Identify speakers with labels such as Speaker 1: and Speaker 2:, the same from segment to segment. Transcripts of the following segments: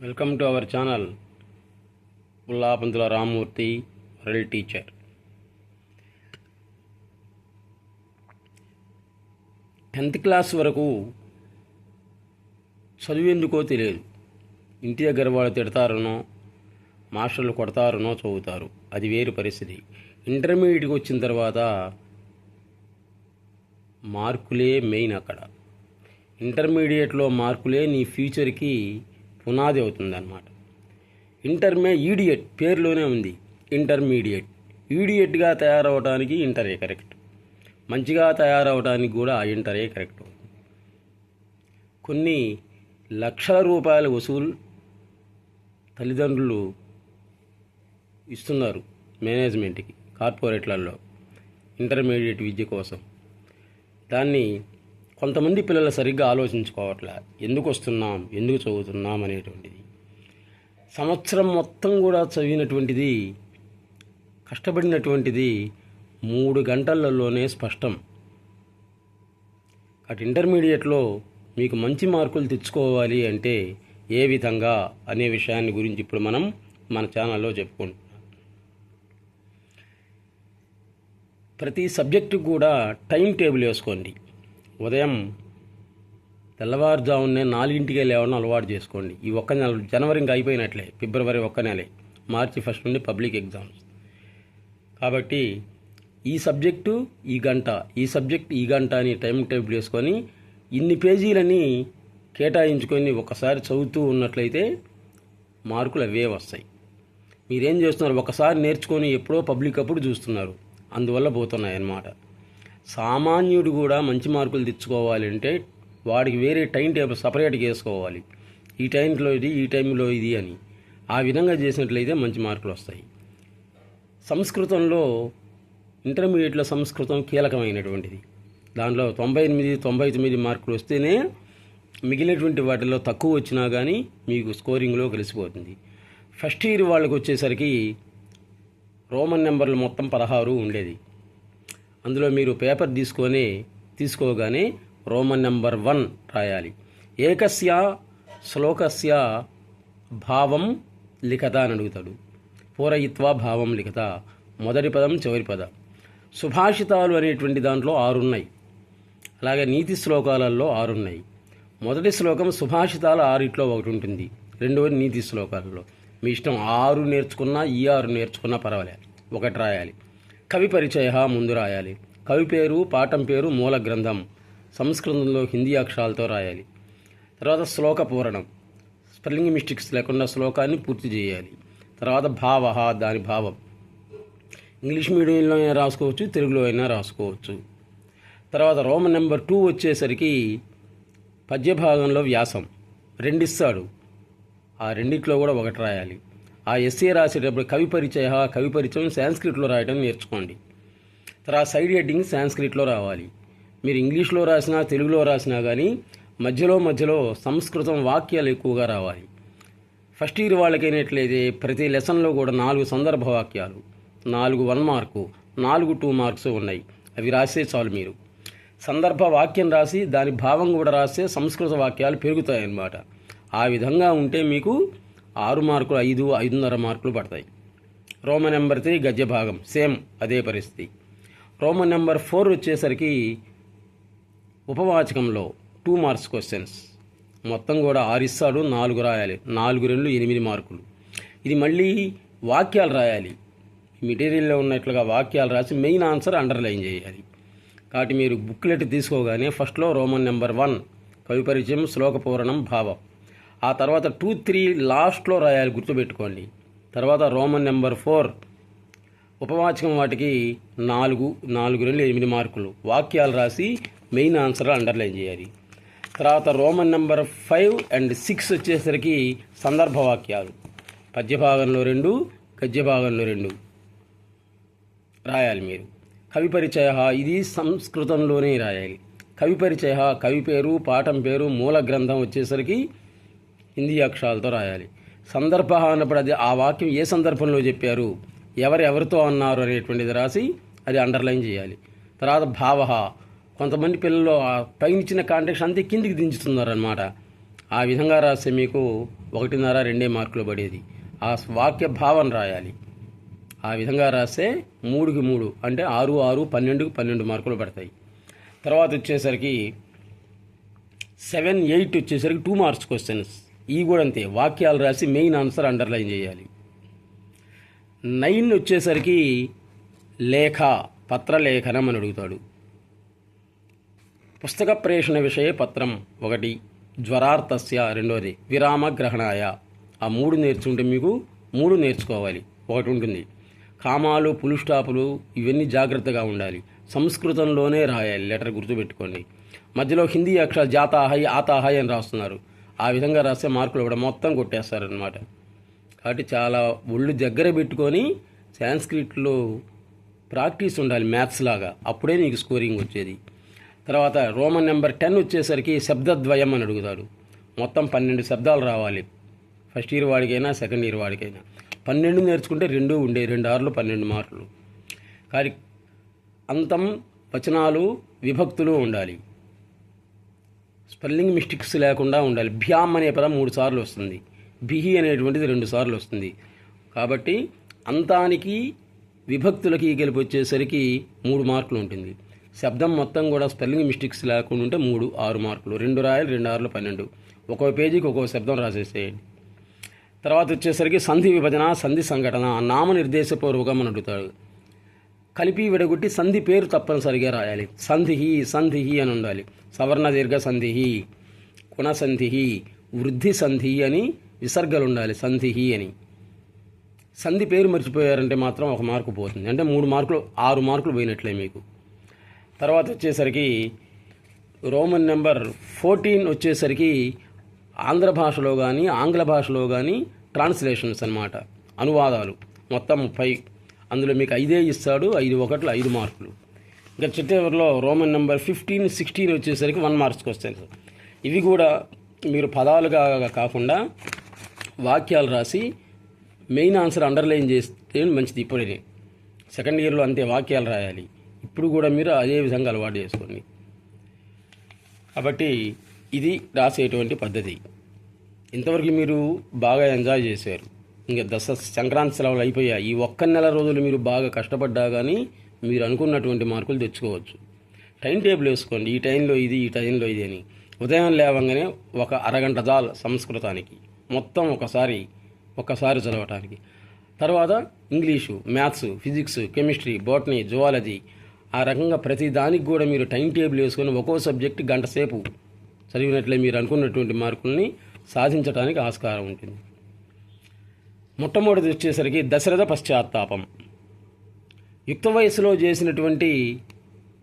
Speaker 1: Welcome to our channel Pullapanthula Rammurthy world teacher. 10th class వరకు చదువు ఎందుకో తెలియదు. ఇంటి దగ్గర వాళ్ళు తిడతారనో మాస్టర్లు కొడతారనో చదువుతారు, అది వేరు పరిస్థితి. ఇంటర్మీడియట్కి వచ్చిన తర్వాత మార్కులే మెయిన్. అక్కడ ఇంటర్మీడియట్లో మార్కులే నీ ఫ్యూచర్కి పునాది అవుతుందన్నమాట. ఈడియట్ పేరులోనే ఉంది, ఇంటర్మీడియట్. ఈడియట్గా తయారవడానికి ఇంటరే కరెక్ట్, మంచిగా తయారవడానికి కూడా ఆ ఇంటరే కరెక్ట్. కొన్ని లక్షల రూపాయల వసూలు తల్లిదండ్రులు ఇస్తున్నారు మేనేజ్మెంట్కి, కార్పొరేట్లలో ఇంటర్మీడియట్ విద్య కోసం. దాన్ని కొంతమంది పిల్లలు సరిగ్గా ఆలోచించుకోవట్లే, ఎందుకు వస్తున్నాం, ఎందుకు చదువుతున్నాం అనేటువంటిది. సంవత్సరం మొత్తం కూడా చదివినటువంటిది, కష్టపడినటువంటిది 3 గంటలలోనే స్పష్టం. అటు ఇంటర్మీడియట్లో మీకు మంచి మార్కులు తెచ్చుకోవాలి అంటే ఏ విధంగా అనే విషయాన్ని గురించి ఇప్పుడు మనం మన ఛానల్లో చెప్పుకుంటున్నాం. ప్రతి సబ్జెక్టుకు కూడా టైం టేబుల్ వేసుకోండి. ఉదయం తెల్లవారుజామునే 4ంటికే లేవడం అలవాటు చేసుకోండి. ఈ ఒక్క నెల, జనవరి ఇంకా అయిపోయినట్లే, ఫిబ్రవరి ఒక్క నెలే, మార్చి 1 నుండి పబ్లిక్ ఎగ్జామ్స్. కాబట్టి ఈ సబ్జెక్టు ఈ గంట, ఈ సబ్జెక్ట్ ఈ గంట అని టైం టేబుల్ వేసుకొని ఇన్ని పేజీలని కేటాయించుకొని ఒకసారి చదువుతూ ఉన్నట్లయితే మార్కులు అవే వస్తాయి. మీరేం చేస్తున్నారు, ఒకసారి నేర్చుకొని ఎప్పుడో పబ్లిక్ అప్పుడు చూస్తున్నారు, అందువల్ల పోతున్నాయి అన్నమాట. సామాన్యుడు కూడా మంచి మార్కులు తెచ్చుకోవాలంటే వాడికి వేరే టైం టేబుల్ సపరేట్గా వేసుకోవాలి. ఈ టైంలో ఇది, ఈ టైంలో ఇది అని. ఆ విధంగా చేసినట్లయితే మంచి మార్కులు వస్తాయి. సంస్కృతంలో ఇంటర్మీడియట్లో సంస్కృతం కీలకమైనటువంటిది. దాంట్లో 98-99 మార్కులు వస్తేనే మిగిలినటువంటి వాటిల్లో తక్కువ వచ్చినా కానీ మీకు స్కోరింగ్లో కలిసిపోతుంది. ఫస్ట్ ఇయర్ వాళ్ళకి వచ్చేసరికి రోమన్ నెంబర్లు మొత్తం 16 ఉండేది. అందులో మీరు పేపర్ తీసుకోగానే రోమన్ నెంబర్ 1 రాయాలి. ఏకస్య శ్లోకస్య భావం లిఖత అని అడుగుతాడు. పూరయిత్వా భావం లిఖత, మొదటి పదం చివరి పదం. సుభాషితాలు అనేటువంటి దాంట్లో 6 ఉన్నాయి. అలాగే నీతి శ్లోకాలలో 6 ఉన్నాయి. మొదటి శ్లోకం సుభాషితాలు 6 ఒకటి ఉంటుంది, రెండవది నీతి శ్లోకాలలో. మీ ఇష్టం, 6 నేర్చుకున్నా ఈ 6 నేర్చుకున్నా పర్వాలేదు, ఒకటి రాయాలి. కవి పరిచయ ముందు రాయాలి. కవి పేరు, పాఠం పేరు, మూల గ్రంథం సంస్కృతంలో హిందీ అక్షరాలతో రాయాలి. తర్వాత శ్లోక పూరణం, స్పెల్లింగ్ మిస్టేక్స్ లేకుండా శ్లోకాన్ని పూర్తి చేయాలి. తర్వాత భావ, దాని భావం ఇంగ్లీష్ మీడియంలో అయినా రాసుకోవచ్చు, తెలుగులో అయినా రాసుకోవచ్చు. తర్వాత రోమన్ నెంబర్ 2 వచ్చేసరికి పద్యభాగంలో వ్యాసం 2 ఇస్తాడు, ఆ రెండిట్లో కూడా ఒకటి రాయాలి. ఆ ఎస్ఏ రాసేటప్పుడు కవి పరిచయం సాంస్క్రిట్లో రాయడం నేర్చుకోండి. తర్వాత సైడ్ హెడ్డింగ్ సాంస్క్రిట్లో రావాలి. మీరు ఇంగ్లీష్లో రాసినా తెలుగులో రాసినా కానీ మధ్యలో సంస్కృతం వాక్యాలు ఎక్కువగా రావాలి. ఫస్ట్ ఇయర్ వాళ్ళకైనట్లయితే ప్రతి లెసన్లో కూడా 4 సందర్భ వాక్యాలు, 4 1 మార్కు, 4 2 మార్క్స్ ఉన్నాయి. అవి రాస్తే చాలు. మీరు సందర్భ వాక్యం రాసి దాని భావం కూడా రాస్తే సంస్కృత వాక్యాలు పెరుగుతాయన్నమాట. ఆ విధంగా ఉంటే మీకు 6 మార్కులు, 5.5 మార్కులు పడతాయి. రోమన్ నెంబర్ 3 గద్య భాగం సేమ్ అదే పరిస్థితి. రోమన్ నెంబర్ 4 వచ్చేసరికి ఉపవాచకంలో 2 మార్క్స్ క్వశ్చన్స్, మొత్తం కూడా 6 ఇస్తాడు, 4 రాయాలి. 4 2 8 మార్కులు. ఇది మళ్ళీ వాక్యాలు రాయాలి. మెటీరియల్లో ఉన్నట్లుగా వాక్యాలు రాసి మెయిన్ ఆన్సర్ అండర్లైన్ చేయాలి. కాబట్టి మీరు బుక్లెట్ తీసుకోగానే ఫస్ట్లో రోమన్ నెంబర్ 1 కవి పరిచయం, శ్లోక పూరణం, భావం. ఆ తర్వాత 2 3 లాస్ట్లో రాయాలి, గుర్తుపెట్టుకోండి. తర్వాత రోమన్ నెంబర్ 4 ఉపవాచకం, వాటికి 4 2 8 మార్కులు. వాక్యాలు రాసి మెయిన్ ఆన్సర్ అండర్లైన్ చేయాలి. తర్వాత రోమన్ నెంబర్ 5 అండ్ 6 వచ్చేసరికి సందర్భ వాక్యాలు, పద్యభాగంలో 2, గద్య భాగంలో 2 రాయాలి మీరు. కవి పరిచయ, ఇది సంస్కృతంలోనే రాయాలి. కవి పరిచయ, కవి పేరు, పాఠం పేరు, మూల గ్రంథం వచ్చేసరికి హిందీ అక్షరాలతో రాయాలి. సందర్భ అన్నప్పుడు అది ఆ వాక్యం ఏ సందర్భంలో చెప్పారు, ఎవరితో అన్నారు అనేటువంటిది రాసి అది అండర్లైన్ చేయాలి. తర్వాత భావ, కొంతమంది పిల్లలు పైన ఇచ్చిన కాంటెక్స్ట్ అంతే కిందికి దించుతున్నారనమాట. ఆ విధంగా రాస్తే మీకు 1.5 2 మార్కులు పడేది. ఆ వాక్య భావన రాయాలి. ఆ విధంగా రాస్తే 3కి 3 అంటే 6 6 12కి 12 మార్కులు పడతాయి. తర్వాత వచ్చేసరికి 7 8 వచ్చేసరికి 2 మార్క్స్ క్వశ్చన్స్. ఇవి కూడా అంతే, వాక్యాలు రాసి మెయిన్ ఆన్సర్ అండర్లైన్ చేయాలి. 9 వచ్చేసరికి లేఖ, పత్రలేఖనం అని అడుగుతాడు. పుస్తక ప్రేషణ విషయ పత్రం 1, జ్వరార్థస్య 2, విరామగ్రహణాయ. ఆ 3 నేర్చుకుంటే మీకు 3 నేర్చుకోవాలి. 1 ఉంటుంది. కామాలు, పులు స్టాపులు ఇవన్నీ జాగ్రత్తగా ఉండాలి. సంస్కృతంలోనే రాయాలి, లెటర్ గుర్తుపెట్టుకోండి. మధ్యలో హిందీ అక్షరాలు జాతాహై ఆతాహై అని రాస్తున్నారు. ఆ విధంగా రాస్తే మార్కులు కూడా మొత్తం కొట్టేస్తారనమాట. కాబట్టి చాలా ఒళ్ళు దగ్గర పెట్టుకొని సాంస్క్రిట్లో ప్రాక్టీస్ ఉండాలి, మ్యాథ్స్ లాగా. అప్పుడే నీకు స్కోరింగ్ వచ్చేది. తర్వాత రోమన్ నెంబర్ 10 వచ్చేసరికి శబ్దద్వయం అని అడుగుతాడు. మొత్తం 12 శబ్దాలు రావాలి, ఫస్ట్ ఇయర్ వాడికైనా సెకండ్ ఇయర్ వాడికైనా. 12 నేర్చుకుంటే 2 ఉండే, 2 6 12 మార్కులు. కానీ అంతం, వచనాలు, విభక్తులు ఉండాలి. స్పెల్లింగ్ మిస్టేక్స్ లేకుండా ఉండాలి. భ్యామ్ అనే పదం 3 సార్లు వస్తుంది, బిహి అనేటువంటిది 2 సార్లు వస్తుంది. కాబట్టి అంతానికి విభక్తులకి గెలిపి వచ్చేసరికి 3 మార్కులు ఉంటుంది. శబ్దం మొత్తం కూడా స్పెల్లింగ్ మిస్టేక్స్ లేకుండా ఉంటే 3 6 మార్కులు. 2 రాయాలి, 2 6 12. ఒక్కో పేజీకి ఒక్కో శబ్దం రాసేసేయండి. తర్వాత వచ్చేసరికి సంధి విభజన, సంధి సంఘటన, నామనిర్దేశపూర్వకం అని అడుగుతాడు. కలిపి విడగొట్టి సంధి పేరు తప్పనిసరిగా రాయాలి. సంధిహి సంధిహి అని ఉండాలి. సవర్ణ దీర్ఘ సంధిహి, కుణసంధిహి, వృద్ధి సంధి అని విసర్గలు ఉండాలి. సంధిహి అని. సంధి పేరు మర్చిపోయారంటే మాత్రం 1 మార్కు పోతుంది. అంటే 3 మార్కులు 6 మార్కులు పోయినట్లే మీకు. తర్వాత వచ్చేసరికి రోమన్ నెంబర్ 14 వచ్చేసరికి ఆంధ్ర భాషలో కానీ ఆంగ్ల భాషలో కానీ ట్రాన్స్లేషన్స్ అన్నమాట, అనువాదాలు. మొత్తం 30. అందులో మీకు 5 ఇస్తాడు, 5 1 5 మార్కులు. ఇంకా చిట్టేవరలో రోమన్ నెంబర్ 15 16 వచ్చేసరికి 1 మార్క్స్కి వస్తాయి. ఇవి కూడా మీరు పదాలుగా కాకుండా వాక్యాలు రాసి మెయిన్ ఆన్సర్ అండర్లైన్ చేస్తే మంచిది. ఇప్పుడే సెకండ్ ఇయర్లో అంతే వాక్యాలు రాయాలి. ఇప్పుడు కూడా మీరు అదే విధంగా అలవాటు చేసుకోండి. కాబట్టి ఇది రాసేటువంటి పద్ధతి. ఇంతవరకు మీరు బాగా ఎంజాయ్ చేశారు. ఇంకా సంక్రాంతి సెలవులు అయిపోయాయి. ఈ 1 నెల రోజులు మీరు బాగా కష్టపడ్డా కానీ మీరు అనుకున్నటువంటి మార్కులు తెచ్చుకోవచ్చు. టైం టేబుల్ వేసుకోండి, ఈ టైంలో ఇది, ఈ టైంలో ఇది అని. ఉదయం లేవగానే 1 అరగంట చాలు సంస్కృతానికి, మొత్తం ఒక్కసారి చదవటానికి. తర్వాత English, maths, physics, chemistry, botany, zoology, ఆ రకంగా ప్రతి దానికి కూడా మీరు టైం టేబుల్ వేసుకొని ఒక్కో సబ్జెక్ట్ గంట సేపు చదివినట్లే మీరు అనుకున్నటువంటి మార్కుల్ని సాధించడానికి ఆస్కారం ఉంటుంది. మొట్టమొదటిది వచ్చేసరికి దశరథ పశ్చాత్తాపం. యుక్త వయసులో చేసినటువంటి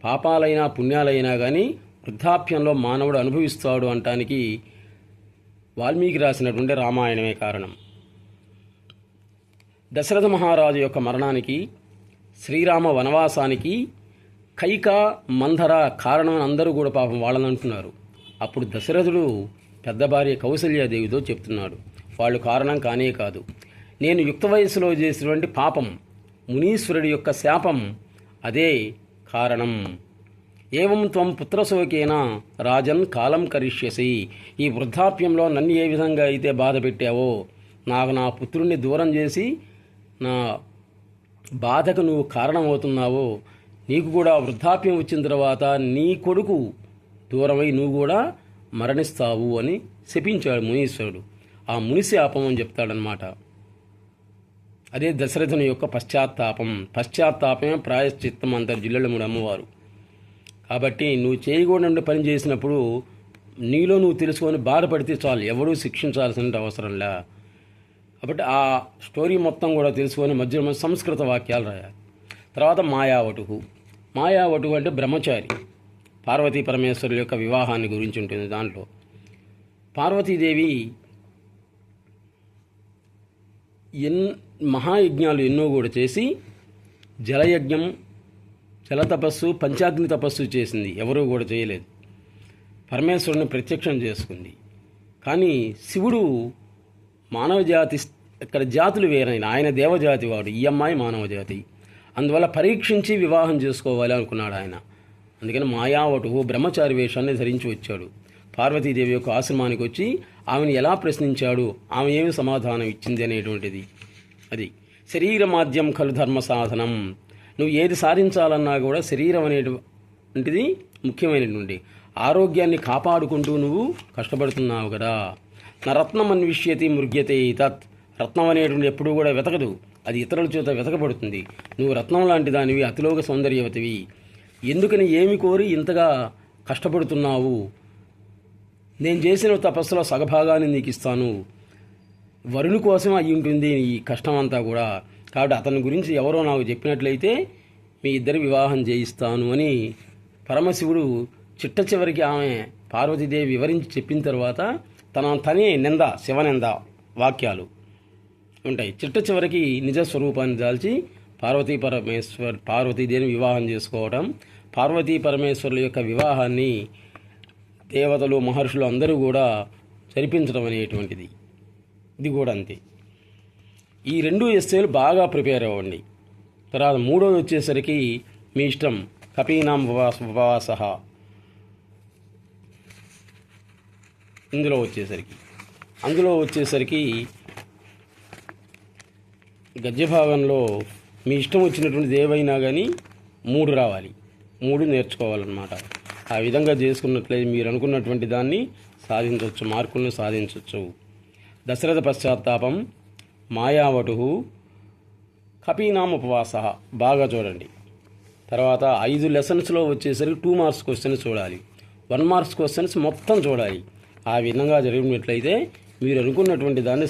Speaker 1: పాపాలైనా పుణ్యాలైనా కానీ వృద్ధాప్యంలో మానవుడు అనుభవిస్తాడు అనటానికి వాల్మీకి రాసినటువంటి రామాయణమే కారణం. దశరథ మహారాజు యొక్క మరణానికి, శ్రీరామ వనవాసానికి కైక, మంధర కారణం అందరూ కూడా పాపం వాళ్ళని అంటున్నారు. అప్పుడు దశరథుడు పెద్ద భార్య కౌసల్యాదేవితో చెప్తున్నాడు, వాళ్ళు కారణం కానే కాదు, నేను యుక్త వయసులో చేసినటువంటి పాపం, మునీశ్వరుడి యొక్క శాపం, అదే కారణం. ఏవం త్వం పుత్రశోకేన రాజన్ కాలం కరిష్యసి. ఈ వృద్ధాప్యంలో నన్ను ఏ విధంగా అయితే బాధ పెట్టావో, నాకు నా పుత్రుణ్ణి దూరం చేసి నా బాధకు నువ్వు కారణమవుతున్నావో, నీకు కూడా వృద్ధాప్యం వచ్చిన తర్వాత నీ కొడుకు దూరమై నువ్వు కూడా మరణిస్తావు అని శపించాడు మునీశ్వరుడు. ఆ మునిశాపం అని చెప్తాడనమాట. అదే దశరథుని యొక్క పశ్చాత్తాపమే ప్రాయశ్చిత్తం అంటారు జిల్లెళ్ళముడు అమ్మవారు. కాబట్టి నువ్వు చేయకూడని పని చేసినప్పుడు నీలో నువ్వు తెలుసుకొని బాధపడితే చాలు, ఎవడూ శిక్షించాల్సిన అవసరంలా. కాబట్టి ఆ స్టోరీ మొత్తం కూడా తెలుసుకొని మధ్య సంస్కృత వాక్యాలు రాయాలి. తర్వాత మాయావటువు అంటే బ్రహ్మచారి. పార్వతీ పరమేశ్వరుల యొక్క వివాహాన్ని గురించి ఉంటుంది. దాంట్లో పార్వతీదేవి మహాయజ్ఞాలు ఎన్నో కూడా చేసి జలయజ్ఞం, జల తపస్సు, పంచాగ్ని తపస్సు చేసింది. ఎవరూ కూడా చేయలేదు. పరమేశ్వరుని ప్రత్యక్షం చేసుకుంది. కానీ శివుడు మానవ జాతి, ఇక్కడ జాతులు వేరైన, ఆయన దేవజాతి వాడు, ఈ అమ్మాయి మానవ జాతి. అందువల్ల పరీక్షించి వివాహం చేసుకోవాలి అనుకున్నాడు ఆయన. అందుకని మాయావటువు బ్రహ్మచారి వేషాన్ని ధరించి వచ్చాడు. పార్వతీదేవి యొక్క ఆశ్రమానికి వచ్చి ఆమెను ఎలా ప్రశ్నించాడు, ఆమె ఏమి సమాధానం ఇచ్చింది అనేటువంటిది. అది శరీర మాధ్యం ఖలు ధర్మ సాధనం. నువ్వు ఏది సాధించాలన్నా కూడా శరీరం అనేటువంటిది ముఖ్యమైనటువంటి. ఆరోగ్యాన్ని కాపాడుకుంటూ నువ్వు కష్టపడుతున్నావు కదా. నా రత్నం అన్విష్యతి మృగ్యతే తత్. రత్నం అనేటువంటి ఎప్పుడూ కూడా వెతకదు, అది ఇతరుల చేత వెతకబడుతుంది. నువ్వు రత్నం లాంటి దానివి, అతిలోక సౌందర్యవతివి. ఎందుకని ఏమి కోరి ఇంతగా కష్టపడుతున్నావు? నేను చేసిన తపస్సులో సగభాగాన్ని నీకు ఇస్తాను. వరుని కోసం అయి ఉంటుంది ఈ కష్టం అంతా కూడా. కాబట్టి అతని గురించి ఎవరో నాకు చెప్పినట్లయితే మీ ఇద్దరి వివాహం చేయిస్తాను అని పరమశివుడు చిట్ట చివరికి ఆమె పార్వతీదేవి వివరించి చెప్పిన తర్వాత తనే నింద, శివనింద వాక్యాలు ఉంటాయి. చిట్ట చివరికి నిజ స్వరూపాన్ని దాల్చి పార్వతీదేవిని వివాహం చేసుకోవడం, పార్వతీ పరమేశ్వరుల యొక్క వివాహాన్ని దేవతలు మహర్షులు అందరూ కూడా జరిపించడం అనేటువంటిది. ఇది కూడా అంతే. ఈ 2 ఎస్సేలు బాగా ప్రిపేర్ అవ్వండి. తర్వాత 3వది వచ్చేసరికి మీ ఇష్టం, కపీనాం ఉపవాస. అందులో వచ్చేసరికి గద్య భాగంలో మీ ఇష్టం వచ్చినటువంటిది ఏవైనా కానీ 3 రావాలి, 3 నేర్చుకోవాలన్నమాట. ఆ విధంగా చేసుకున్నట్లయితే మీరు అనుకున్నటువంటి దాన్ని సాధించవచ్చు, మార్కులను సాధించవచ్చు. దశరథ పశ్చాత్తాపం, మాయావటు, కపీనాం ఉపవాస బాగా చూడండి. తర్వాత 5 లెసన్స్లో వచ్చేసరికి 2 మార్క్స్ క్వశ్చన్స్ చూడాలి, 1 మార్క్స్ క్వశ్చన్స్ మొత్తం చూడాలి. ఆ విధంగా జరిగినట్లయితే మీరు అనుకున్నటువంటి దాన్ని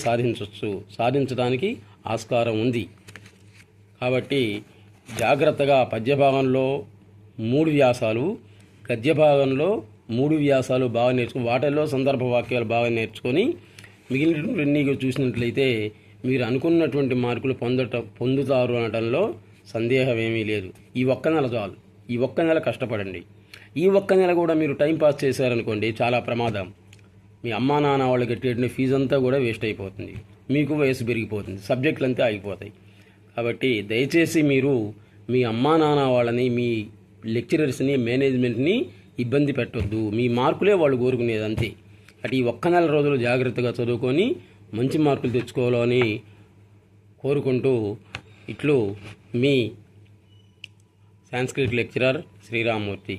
Speaker 1: సాధించడానికి ఆస్కారం ఉంది. కాబట్టి జాగ్రత్తగా పద్యభాగంలో 3 వ్యాసాలు, గద్య భాగంలో 3 వ్యాసాలు బాగా నేర్చుకుని వాటిల్లో సందర్భ వాక్యాలు బాగా నేర్చుకొని మిగిలినటువంటి చూసినట్లయితే మీరు అనుకున్నటువంటి మార్కులు పొందుతారు అనడంలో సందేహం ఏమీ లేదు. ఈ ఒక్క నెల చాలు, ఈ ఒక్క నెల కష్టపడండి. ఈ ఒక్క నెల కూడా మీరు టైంపాస్ చేశారనుకోండి చాలా ప్రమాదం. మీ అమ్మా నాన్న వాళ్ళు కట్టేటువంటి ఫీజు అంతా కూడా వేస్ట్ అయిపోతుంది, మీకు వయసు పెరిగిపోతుంది, సబ్జెక్టులు అంతా ఆగిపోతాయి. కాబట్టి దయచేసి మీరు మీ అమ్మా నాన్న వాళ్ళని, మీ లెక్చరర్స్ని, మేనేజ్మెంట్ని ఇబ్బంది పెట్టొద్దు. మీ మార్కులే వాళ్ళు కోరుకునేది అంతే. అటు ఈ ఒక్క నెల రోజులు జాగ్రత్తగా చదువుకొని మంచి మార్కులు తెచ్చుకోవాలని కోరుకుంటూ ఇట్లు మీ సంస్కృత్ లెక్చరర్ శ్రీరామ్మూర్తి.